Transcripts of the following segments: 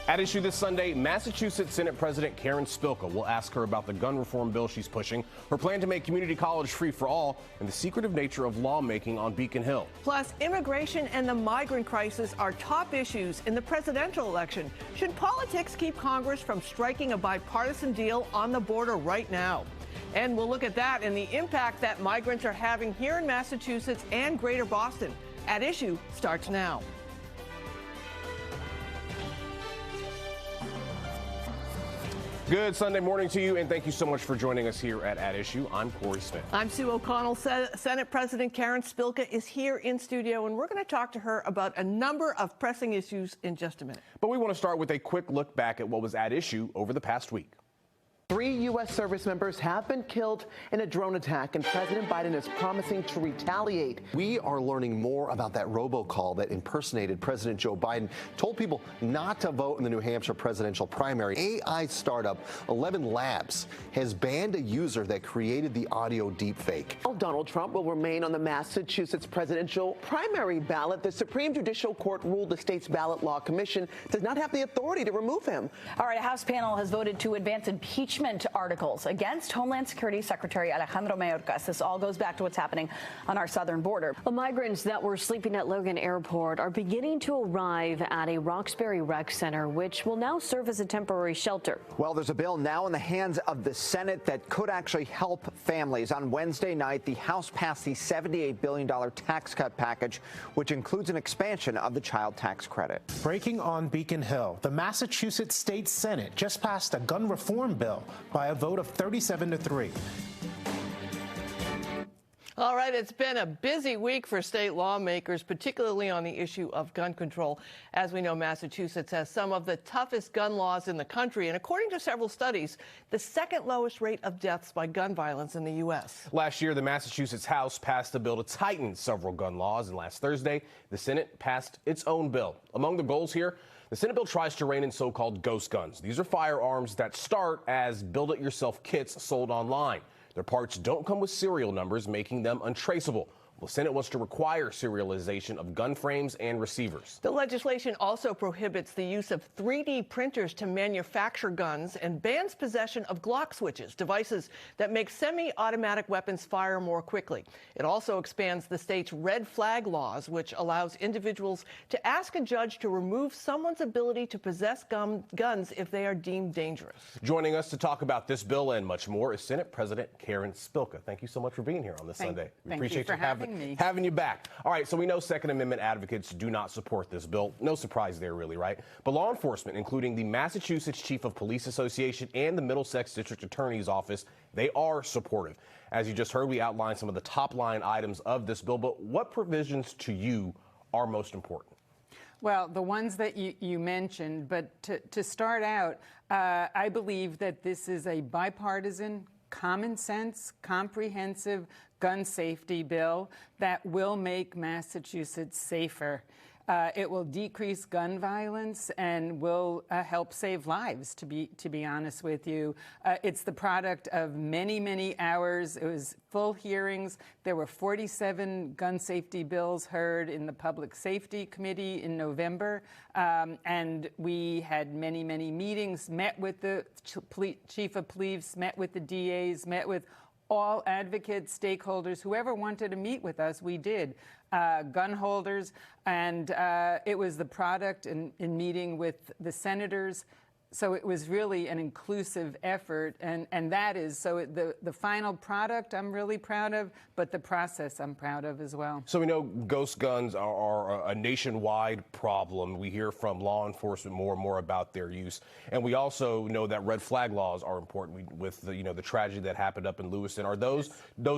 At issue this Sunday, Massachusetts Senate President Karen Spilka will ask her about the gun reform bill she's pushing, her plan to make community college free for all, and the secretive nature of lawmaking on Beacon Hill. Plus, immigration and the migrant crisis are top issues in the presidential election. Should politics keep Congress from striking a bipartisan deal on the border right now? And we'll look at that and the impact that migrants are having here in Massachusetts and Greater Boston. At Issue starts now. Good Sunday morning to you, and thank you so much for joining us here at Issue. I'm Corey Smith. I'm Sue O'Connell. Senate President Karen Spilka is here in studio, and we're going to talk to her about a number of pressing issues in just a minute. But we want to start with a quick look back at what was at issue over the past week. 3 U.S. service members have been killed in a drone attack, and President Biden is promising to retaliate. We are learning more about that robocall that impersonated President Joe Biden, told people not to vote in the New Hampshire presidential primary. AI startup 11 Labs has banned a user that created the audio deepfake. Donald Trump will remain on the Massachusetts presidential primary ballot. The Supreme Judicial Court ruled the state's ballot law commission does not have the authority to remove him. All right, a House panel has voted to advance impeachment articles against Homeland Security Secretary Alejandro Mayorkas. This all goes back to what's happening on our southern border. The migrants that were sleeping at Logan Airport are beginning to arrive at a Roxbury Rec Center, which will now serve as a temporary shelter. Well, there's a bill now in the hands of the Senate that could actually help families. On Wednesday night, the House passed the $78 billion tax cut package, which includes an expansion of the child tax credit. Breaking on Beacon Hill, the Massachusetts State Senate just passed a gun reform bill by a vote of 37-3. All right, it's been a busy week for state lawmakers, particularly on the issue of gun control. As we know, Massachusetts has some of the toughest gun laws in the country, and according to several studies, the second lowest rate of deaths by gun violence in the U.S. Last year, the Massachusetts House passed a bill to tighten several gun laws, and last Thursday, the Senate passed its own bill. Among the goals here, the Senate bill tries to rein in so-called ghost guns. These are firearms that start as build-it-yourself kits sold online. Their parts don't come with serial numbers, making them untraceable. The Senate wants to require serialization of gun frames and receivers. The legislation also prohibits the use of 3D printers to manufacture guns and bans possession of Glock switches, devices that make semi-automatic weapons fire more quickly. It also expands the state's red flag laws, which allows individuals to ask a judge to remove someone's ability to possess guns if they are deemed dangerous. Joining us to talk about this bill and much more is Senate President Karen Spilka. Thank you so much for being here on this Sunday. We appreciate you having you back. All right, so we know Second Amendment advocates do not support this bill. No surprise there, really, right? But law enforcement, including the Massachusetts Chief of Police Association and the Middlesex District Attorney's Office, they are supportive. As you just heard, we outlined some of the top line items of this bill, but what provisions to you are most important? Well, the ones that you mentioned, but to start out, I believe that this is a bipartisan, common sense, comprehensive gun safety bill that will make Massachusetts safer. It will decrease gun violence and will help save lives, to be honest with you. It's the product of many, many hours. It was full hearings. There were 47 gun safety bills heard in the Public Safety Committee in November. And we had many, many meetings, met with the Chief of Police, met with the DAs, met with all advocates, stakeholders, whoever wanted to meet with us, we did. Gun holders, and it was the product in meeting with the senators. So it was really an inclusive effort, and that is, so the final product I'm really proud of, but the process I'm proud of as well. So we know ghost guns are a nationwide problem. We hear from law enforcement more and more about their use, and we also know that red flag laws are important. With the tragedy that happened up in Lewiston, are those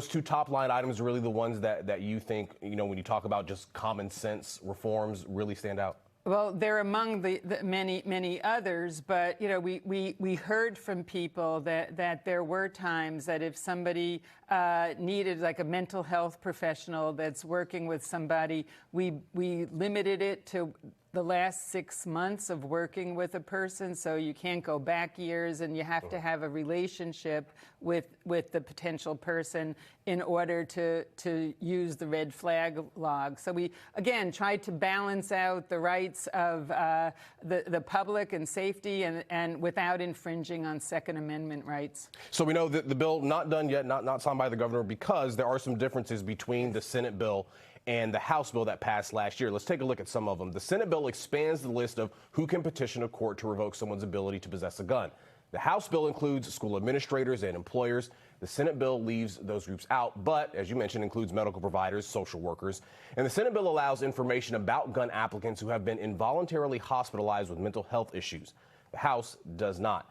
two top line items really the ones that you think when you talk about just common sense reforms really stand out? Well, they're among the many, many others, but we heard from people that there were times that if somebody needed, like a mental health professional that's working with somebody, we limited it to the last 6 months of working with a person, so you can't go back years, and you have to have a relationship with the potential person in order to use the red flag log. So we, again, tried to balance out the rights of the public and safety and without infringing on Second Amendment rights. So we know that the bill not done yet, not signed by the governor, because there are some differences between the Senate bill and the House bill that passed last year. Let's take a look at some of them. The Senate bill expands the list of who can petition a court to revoke someone's ability to possess a gun. The House bill includes school administrators and employers. The Senate bill leaves those groups out, but, as you mentioned, includes medical providers, social workers. And the Senate bill allows information about gun applicants who have been involuntarily hospitalized with mental health issues. The House does not.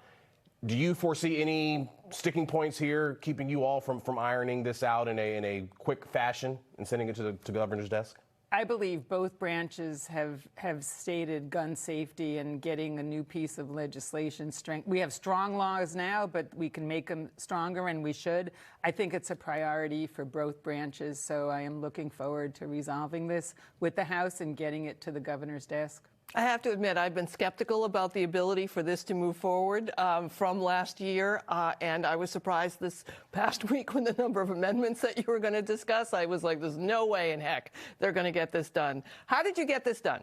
Do you foresee any sticking points here keeping you all from ironing this out in a quick fashion and sending it to the governor's desk? I believe both branches have stated gun safety and getting a new piece of legislation strength. We have strong laws now, but we can make them stronger, and we should. I think it's a priority for both branches, so I am looking forward to resolving this with the House and getting it to the governor's desk. I have to admit, I've been skeptical about the ability for this to move forward from last year, and I was surprised this past week when the number of amendments that you were going to discuss. I was like, there's no way in heck they're going to get this done. How did you get this done?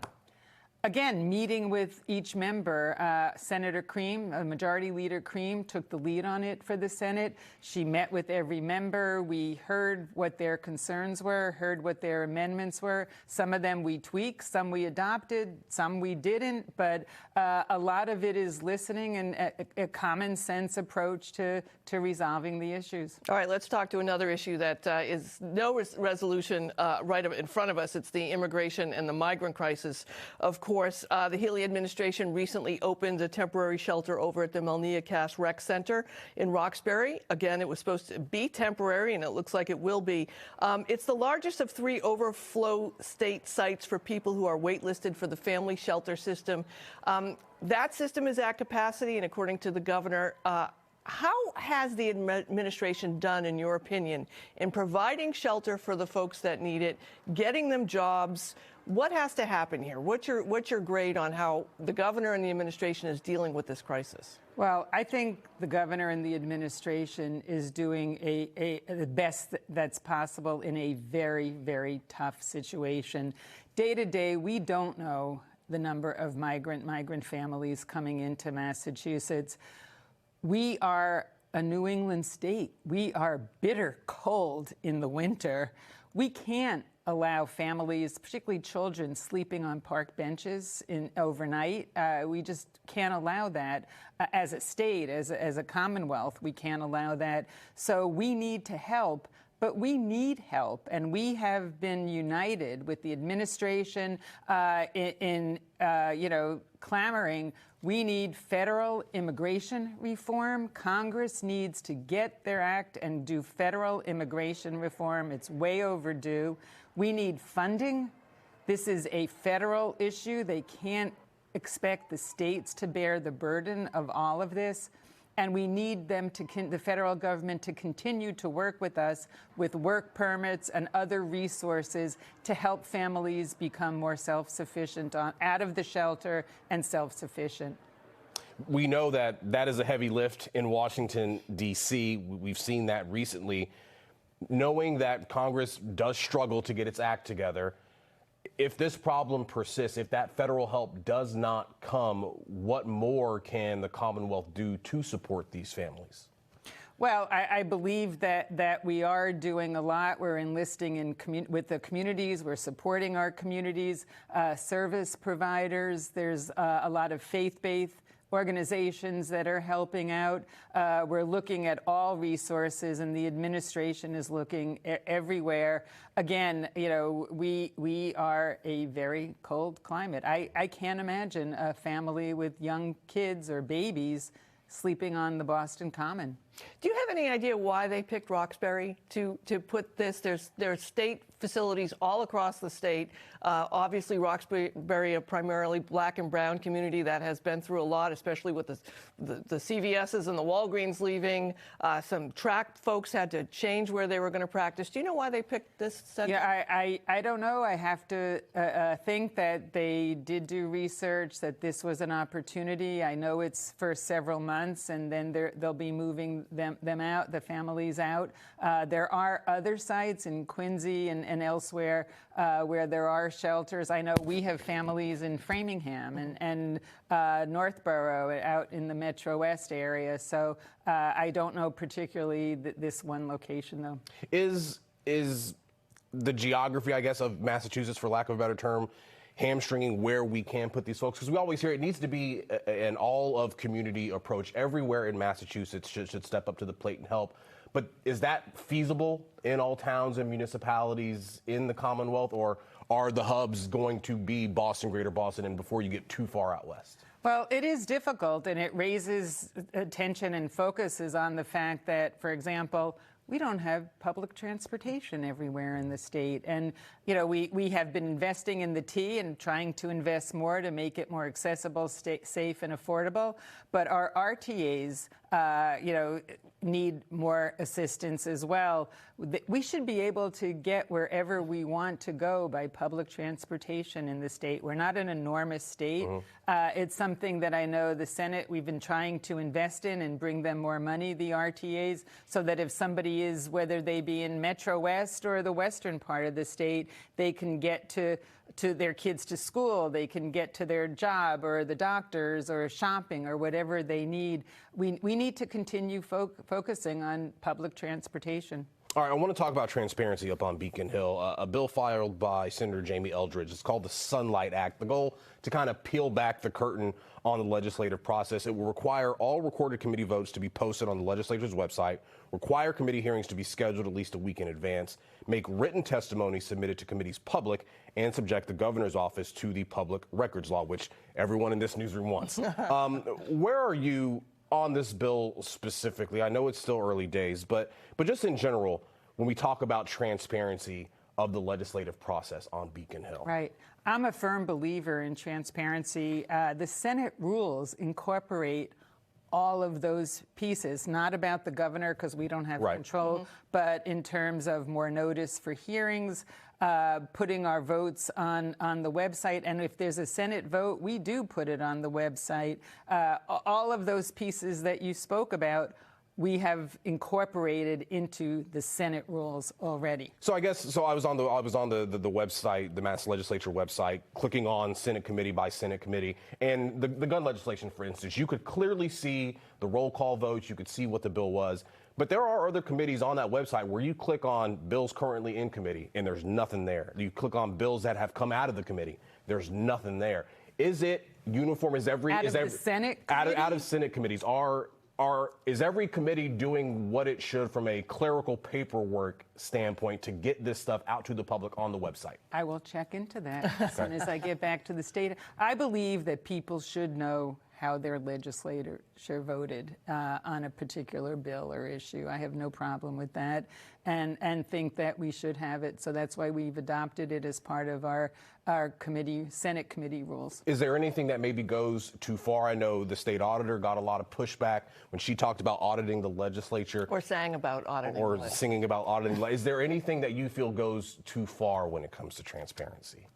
Again, meeting with each member. Senator Cream, Majority Leader Cream, took the lead on it for the Senate. She met with every member. We heard what their concerns were, heard what their amendments were. Some of them we tweaked, some we adopted, some we didn't, but a lot of it is listening and a common sense approach to resolving the issues. All right, let's talk to another issue that is no resolution right in front of us. It's the immigration and the migrant crisis. Of course, the Healy administration recently opened a temporary shelter over at the Melnia Cass Rec Center in Roxbury. Again, it was supposed to be temporary, and it looks like it will be. It's the largest of 3 overflow state sites for people who are waitlisted for the family shelter system. That system is at capacity, and according to the governor, how has the administration done, in your opinion, in providing shelter for the folks that need it, getting them jobs? What has to happen here? What's your grade on how the governor and the administration is dealing with this crisis? Well, I think the governor and the administration is doing the best that's possible in a very, very tough situation. Day to day, we don't know the number of migrant families coming into Massachusetts. We are a New England state. We are bitter cold in the winter. We can't allow families, particularly children, sleeping on park benches overnight. We just can't allow that as a state, as a Commonwealth. We can't allow that. So we need to help. But we need help, and we have been united with the administration in clamoring. We need federal immigration reform. Congress needs to get their act and do federal immigration reform. It's way overdue. We need funding. This is a federal issue. They can't expect the states to bear the burden of all of this. And we need them the federal government to continue to work with us with work permits and other resources to help families become more self-sufficient out of the shelter and self-sufficient. We know that is a heavy lift in Washington, D.C. We've seen that recently. Knowing that Congress does struggle to get its act together, if this problem persists, if that federal help does not come, what more can the Commonwealth do to support these families? Well, I believe that we are doing a lot. We're enlisting with the communities. We're supporting our communities, service providers. There's a lot of faith-based organizations that are helping out. We're looking at all resources, and the administration is looking everywhere. Again, we are a very cold climate. I can't imagine a family with young kids or babies sleeping on the Boston Common. Do you have any idea why they picked Roxbury to put this? There's state facilities all across the state. Obviously, Roxbury, a primarily black and brown community that has been through a lot, especially with the CVS's and the Walgreens leaving. Some track folks had to change where they were going to practice. Do you know why they picked this center? Yeah, I don't know. I have to think that they did do research, that this was an opportunity. I know it's for several months, and then they'll be moving them out, the families out. There are other sites in Quincy and elsewhere where there are shelters. I know we have families in Framingham and Northborough out in the Metro West area. So I don't know particularly this one location, though. Is the geography, I guess, of Massachusetts, for lack of a better term, hamstringing where we can put these folks? Because we always hear it needs to be an all-of-community approach. Everywhere in Massachusetts should step up to the plate and help. But is that feasible in all towns and municipalities in the Commonwealth, or are the hubs going to be Boston, Greater Boston, and before you get too far out west? Well, it is difficult, and it raises attention and focuses on the fact that, for example, we don't have public transportation everywhere in the state. And, you know, we have been investing in the T and trying to invest more to make it more accessible, safe, and affordable. But our RTAs, you know, need more assistance as well. We should be able to get wherever we want to go by public transportation in the state. We're not an enormous state. It's something that I know the Senate, we've been trying to invest in and bring them more money, the RTAs, so that if somebody is, whether they be in Metro West or the western part of the state, they can get to their kids to school, they can get to their job or the doctors or shopping or whatever they need. We need to continue focusing on public transportation. All right, I want to talk about transparency up on Beacon Hill. A bill filed by Senator Jamie Eldridge. It's called the Sunlight Act. The goal to kind of peel back the curtain on the legislative process. It will require all recorded committee votes to be posted on the legislature's website, require committee hearings to be scheduled at least a week in advance, make written testimony submitted to committees public, and subject the governor's office to the public records law, which everyone in this newsroom wants. Where are you on this bill specifically? I know it's still early days, but just in general, when we talk about transparency of the legislative process on Beacon Hill. Right. I'm a firm believer in transparency. The Senate rules incorporate all of those pieces, not about the governor because we don't have control, but in terms of more notice for hearings, putting our votes on the website. And if there's a Senate vote, we do put it on the website. All of those pieces that you spoke about, we have incorporated into the Senate rules already. So I guess I was on the website, the Mass Legislature website, clicking on Senate committee by Senate committee, and the gun legislation, for instance, you could clearly see the roll call votes, you could see what the bill was. But there are other committees on that website where you click on bills currently in committee and there's nothing there. You click on bills that have come out of the committee, there's nothing there. Is it uniform? Is every Senate out of Senate committees is every committee doing what it should from a clerical paperwork standpoint to get this stuff out to the public on the website? I will check into that as soon as I get back to the state. I believe that people should know how their legislature voted on a particular bill or issue. I have no problem with that and think that we should have it. So that's why we've adopted it as part of our committee, Senate committee rules. Is there anything that maybe goes too far? I know the state auditor got a lot of pushback when she talked about auditing the legislature. Or sang about auditing. Or singing about auditing. Is there anything that you feel goes too far when it comes to transparency?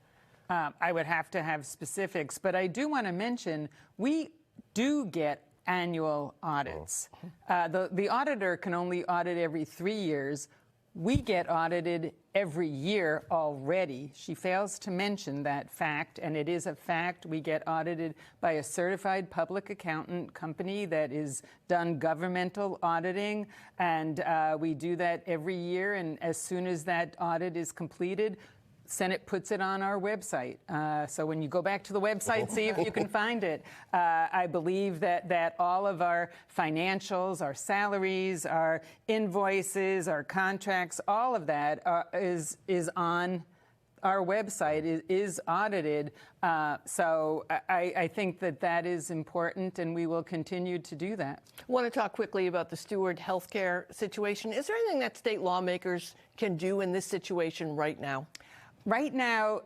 I would have to have specifics, but I do want to mention we do get annual audits. The auditor can only audit every 3 years. We get audited every year already. She fails to mention that fact, and it is a fact. We get audited by a certified public accountant company that is done governmental auditing, and we do that every year, and as soon as that audit is completed, Senate puts it on our website. So when you go back to the website, see if you can find it. I believe that all of our financials, our salaries, our invoices, our contracts, all of that is on our website is audited. So I think that is important, and we will continue to do that. I want to talk quickly about the Steward healthcare situation. Is there anything that state lawmakers can do in this situation right now? Right now,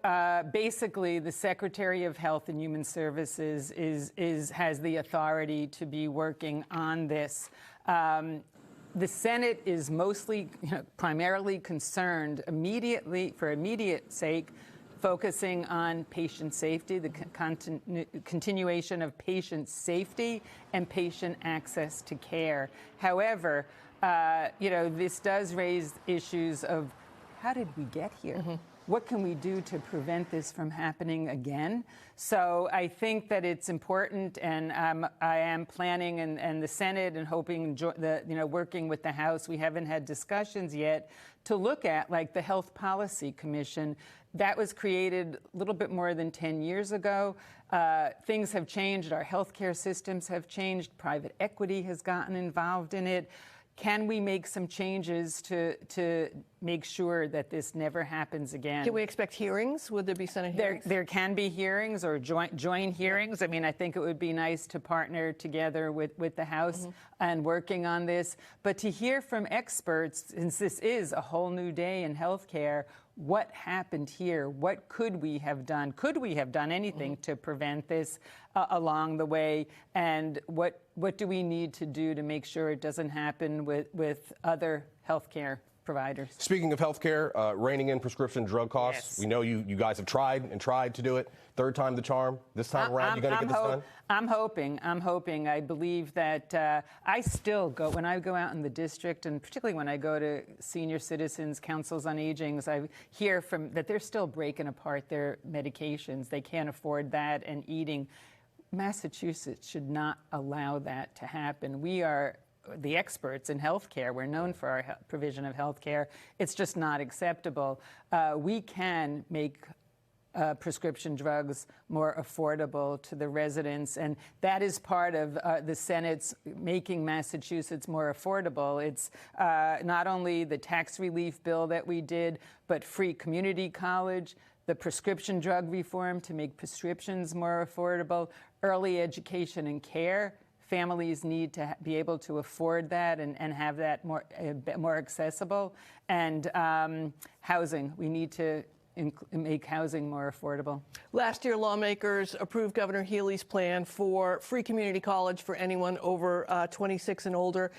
basically, the Secretary of Health and Human Services has the authority to be working on this. The Senate is primarily concerned for immediate sake, focusing on patient safety, the continuation of patient safety and patient access to care. However, this does raise issues of how did we get here? Mm-hmm. What can we do to prevent this from happening again? So I think that it's important, and I am planning, and the Senate, and hoping working with the House. We haven't had discussions yet to look at, like, the Health Policy Commission. That was created a little bit more than 10 years ago. Things have changed. Our healthcare systems have changed. Private equity has gotten involved in it. Can we make some changes to make sure that this never happens again? Can we expect hearings? Would there be Senate hearings? There can be hearings or joint hearings. I mean, I think it would be nice to partner together with the House and working on this. But to hear from experts, since this is a whole new day in healthcare, what happened here? What could we have done? Could we have done anything to prevent this along the way? And what do we need to do to make sure it doesn't happen with other healthcare providers? Speaking of healthcare, reining in prescription drug costs. Yes. We know you guys have tried to do it. Third time the charm. This time around, you're going to get this done? I'm hoping. I believe that I still go, when I go out in the district, and particularly when I go to senior citizens, councils on aging, I hear that they're still breaking apart their medications. They can't afford that, and eating. Massachusetts should not allow that to happen. We are the experts in healthcare. We're known for our provision of healthcare. It's just not acceptable. We can make prescription drugs more affordable to the residents, and that is part of the Senate's making Massachusetts more affordable. It's not only the tax relief bill that we did, but free community college, the prescription drug reform to make prescriptions more affordable, early education and care. Families need to be able to afford that and have that more accessible. And housing, we need to make housing more affordable. Last year, lawmakers approved Governor Healey's plan for free community college for anyone over 26 and older.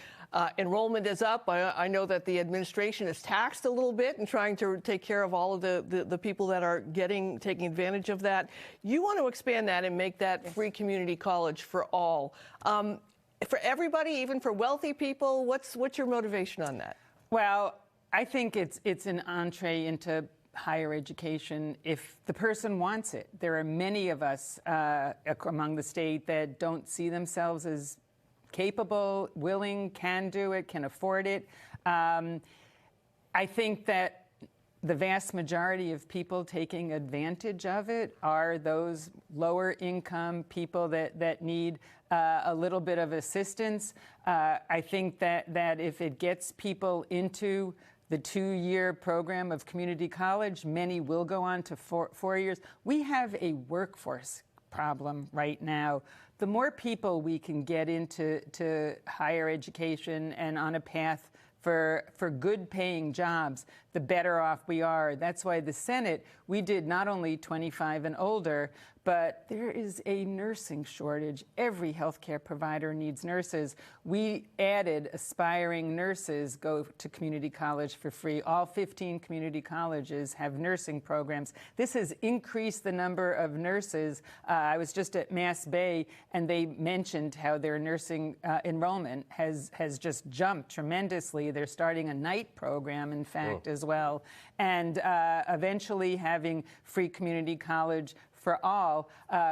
Enrollment is up. I know that the administration is taxed a little bit in trying to take care of all of the people that are taking advantage of that. You want to expand that and make that free community college for all. For everybody, even for wealthy people, what's your motivation on that? Well, I think it's an entree into higher education if the person wants it. There are many of us among the state that don't see themselves as capable, willing, can do it, can afford it. I think that the vast majority of people taking advantage of it are those lower income people that need a little bit of assistance. I think that if it gets people into the 2-year program of community college, many will go on to 4 years. We have a workforce problem right now. The more people we can get into higher education and on a path for good paying jobs, the better off we are. That's why the Senate, we did not only 25 and older, but there is a nursing shortage. Every healthcare provider needs nurses. We added aspiring nurses go to community college for free. All 15 community colleges have nursing programs. This has increased the number of nurses. I was just at Mass Bay, and they mentioned how their nursing enrollment has just jumped tremendously. They're starting a night program, in fact, as well. And eventually having free community college for all.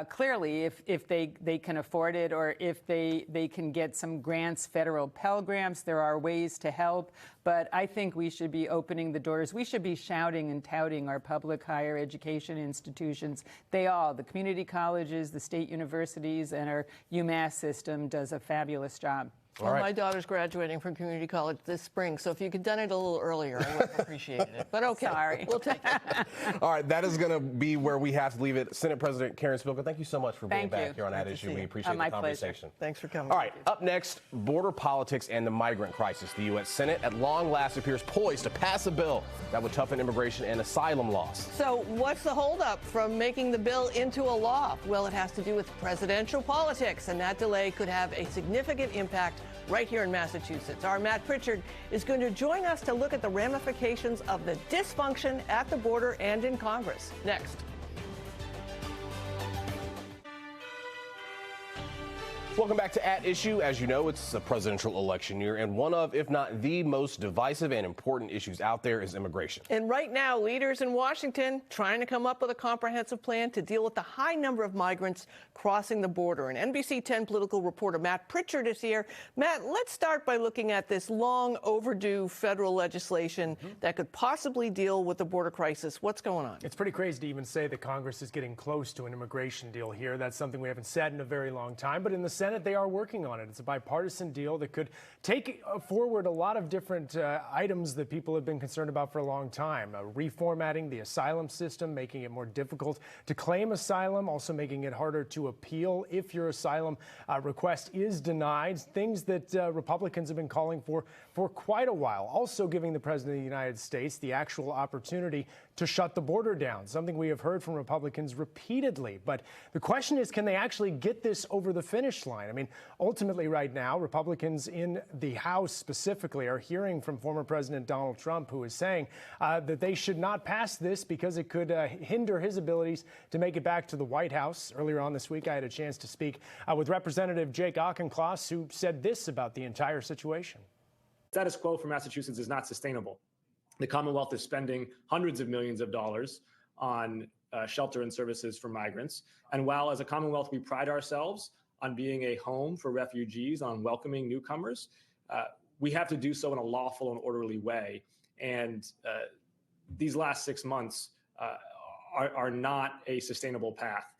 Clearly, if they can afford it, or if they can get some grants, federal Pell Grants, there are ways to help. But I think we should be opening the doors. We should be shouting and touting our public higher education institutions. The community colleges, the state universities, and our UMass system does a fabulous job. Well, my daughter's graduating from community college this spring, so if you could have done it a little earlier, I would have appreciated it. But okay, sorry, we'll take it. All right, that is going to be where we have to leave it. Senate President Karen Spilka, thank you so much for being back here on At Issue. We appreciate the conversation. Pleasure. Thanks for coming. All right, up next, border politics and the migrant crisis. The U.S. Senate, at long last, appears poised to pass a bill that would toughen immigration and asylum laws. So what's the holdup from making the bill into a law? Well, it has to do with presidential politics, and that delay could have a significant impact right here in Massachusetts. Our Matt Pritchard is going to join us to look at the ramifications of the dysfunction at the border and in Congress. Next. Welcome back to At Issue. As you know, it's a presidential election year, and one of, if not the most divisive and important issues out there is immigration. And right now, leaders in Washington trying to come up with a comprehensive plan to deal with the high number of migrants crossing the border. And NBC 10 political reporter Matt Pritchard is here. Matt, let's start by looking at this long overdue federal legislation that could possibly deal with the border crisis. What's going on? It's pretty crazy to even say that Congress is getting close to an immigration deal here. That's something we haven't said in a very long time, but in the Senate, they are working on it. It's a bipartisan deal that could take forward a lot of different items that people have been concerned about for a long time. Reformatting the asylum system, making it more difficult to claim asylum, also making it harder to appeal if your asylum request is denied, things that Republicans have been calling for quite a while. Also giving the President of the United States the actual opportunity to shut the border down, something we have heard from Republicans repeatedly. But the question is, can they actually get this over the finish line? I mean, ultimately right now, Republicans in the House specifically are hearing from former President Donald Trump, who is saying that they should not pass this because it could hinder his abilities to make it back to the White House. Earlier on this week, I had a chance to speak with Representative Jake Auchincloss, who said this about the entire situation. Status quo for Massachusetts is not sustainable. The Commonwealth is spending hundreds of millions of dollars on shelter and services for migrants. And while as a Commonwealth we pride ourselves on being a home for refugees, on welcoming newcomers, we have to do so in a lawful and orderly way. And these last 6 months are not a sustainable path.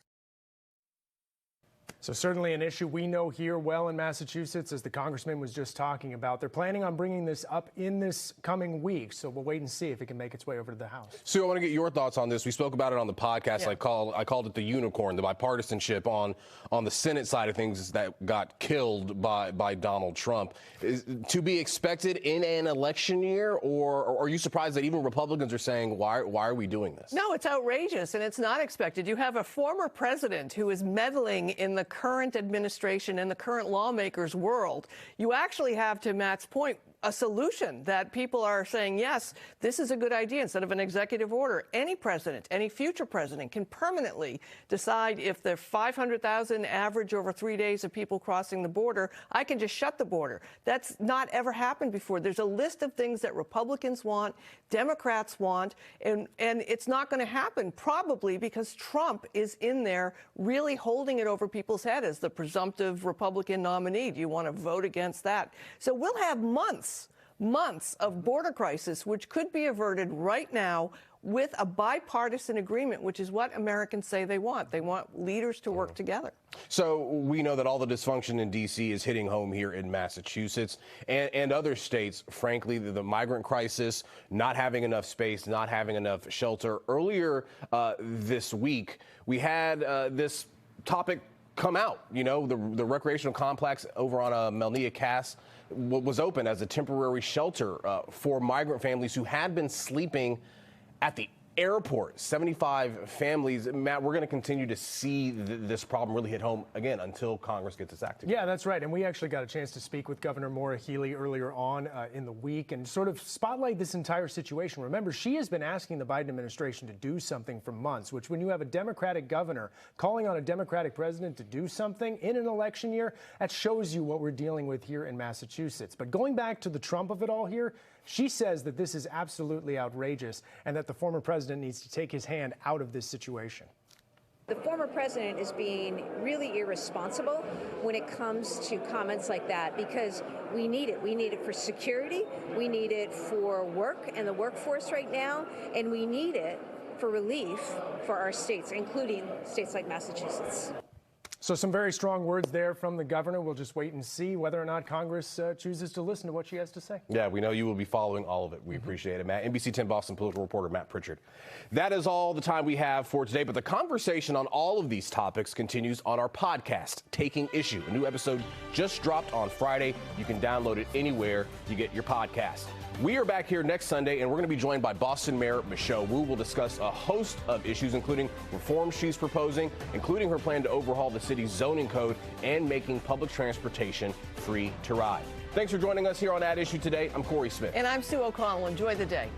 So certainly an issue we know here well in Massachusetts, as the congressman was just talking about. They're planning on bringing this up in this coming week, so we'll wait and see if it can make its way over to the House. Sue, I want to get your thoughts on this. We spoke about it on the podcast. Yeah. I called it the unicorn, the bipartisanship on the Senate side of things that got killed by Donald Trump. Is to be expected in an election year, or are you surprised that even Republicans are saying, why are we doing this? No, it's outrageous, and it's not expected. You have a former president who is meddling in the current administration and the current lawmakers' world. You actually have, to Matt's point, a solution that people are saying, yes, this is a good idea. Instead of an executive order, any president, any future president can permanently decide if there are 500,000 average over 3 days of people crossing the border, I can just shut the border. That's not ever happened before. There's a list of things that Republicans want, Democrats want, and it's not going to happen probably because Trump is in there really holding it over people's head as the presumptive Republican nominee. Do you want to vote against that? So we'll have months of border crisis, which could be averted right now with a bipartisan agreement, which is what Americans say they want. They want leaders to work together. So we know that all the dysfunction in D.C. is hitting home here in Massachusetts and other states. Frankly, the migrant crisis, not having enough space, not having enough shelter. Earlier this week, we had this topic come out. You know, the recreational complex over on Melnia Cass was open as a temporary shelter for migrant families who had been sleeping at the airport. 75 families. Matt, we're going to continue to see this problem really hit home again until Congress gets its act together. Yeah, that's right. And we actually got a chance to speak with Governor Maura Healey earlier on in the week and sort of spotlight this entire situation. Remember, she has been asking the Biden administration to do something for months, which when you have a Democratic governor calling on a Democratic president to do something in an election year, that shows you what we're dealing with here in Massachusetts. But going back to the Trump of it all here, she says that this is absolutely outrageous and that the former president needs to take his hand out of this situation. The former president is being really irresponsible when it comes to comments like that because we need it. We need it for security. We need it for work and the workforce right now. And we need it for relief for our states, including states like Massachusetts. So some very strong words there from the governor. We'll just wait and see whether or not Congress chooses to listen to what she has to say. Yeah, we know you will be following all of it. We appreciate it, Matt. NBC 10 Boston political reporter Matt Pritchard. That is all the time we have for today, but the conversation on all of these topics continues on our podcast, Taking Issue. A new episode just dropped on Friday. You can download it anywhere you get your podcast. We are back here next Sunday, and we're going to be joined by Boston Mayor Michelle Wu. We'll discuss a host of issues, including reforms she's proposing, including her plan to overhaul the city's zoning code and making public transportation free to ride. Thanks for joining us here on At Issue today. I'm Corey Smith. And I'm Sue O'Connell. Enjoy the day.